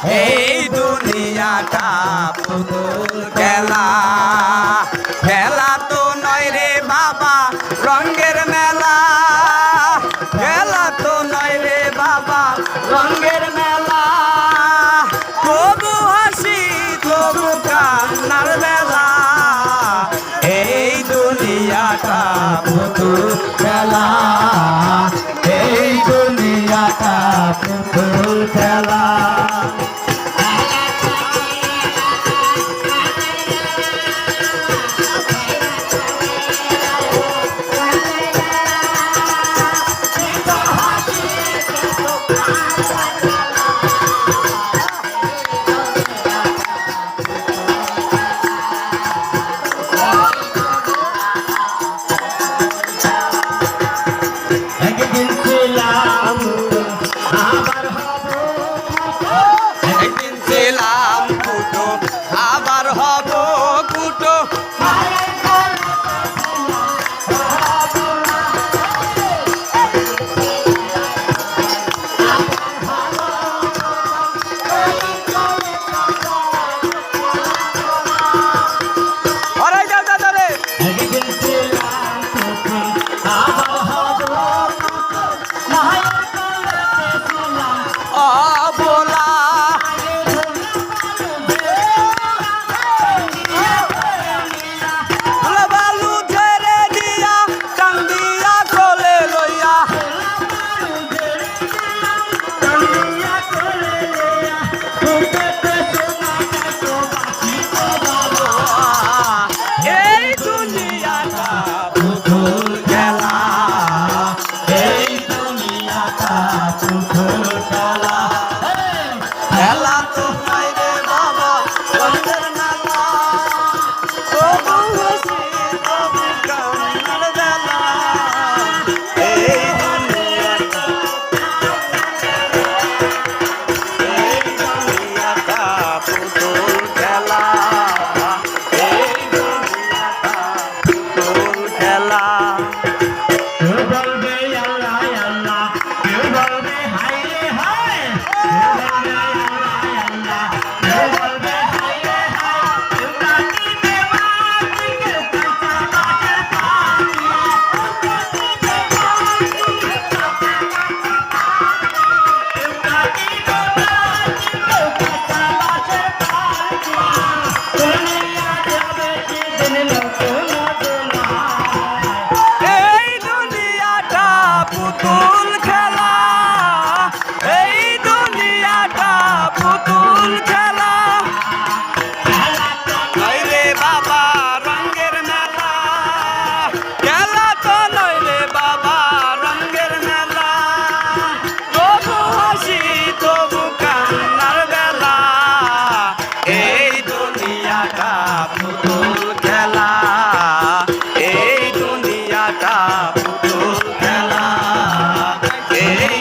এই দুনিয়াটা পুতুল খেলা। খেলা তো নয় রে বাবা রঙের মেলা, খেলা তো নয় রে বাবা রঙের মেলা। তবু হাসি তবু কান্নার বেলা, এই দুনিয়াটা পুতুল খেলা, এই দুনিয়াটা পুতুল খেলা। একদিন ছিলাম কুটো আবার হব কুটো, খেলা তো নাই রে বাবা রঙের মেলা, তবু হাসি তবু কান্নার বেলা, এই দুনিয়াটা পুতুল খেলা, এই দুনিয়াটা পুতুল খেলা। কেউ বলবে আল্লাহ আল্লাহ, কেউ বলবে হায় রে হায়, কেউ বলবে আল্লাহ আল্লাহ, কেউ বলবে হায় রে হায়, কেউ কাটিবে বাতি, কেউ কাঁচা বাটের পানি, কেউ কাটিবে বাতি, কেউ কাঁচা বাটের পানি, দুনিয়া যাবে সেদিন নতুন এই দুনিয়াটা পুতুল খেলা, এই দুনিয়াটা পুতুল খেলা। নয় রে বাবা রঙের মেলা, খেলা তো নয় রে বাবা রঙের মেলা, তবু হাসি তবু কান্নার বেলা, এই দুনিয়াটা পুতুল খেলা, এই দুনিয়াটা পুতুল খেলা, এই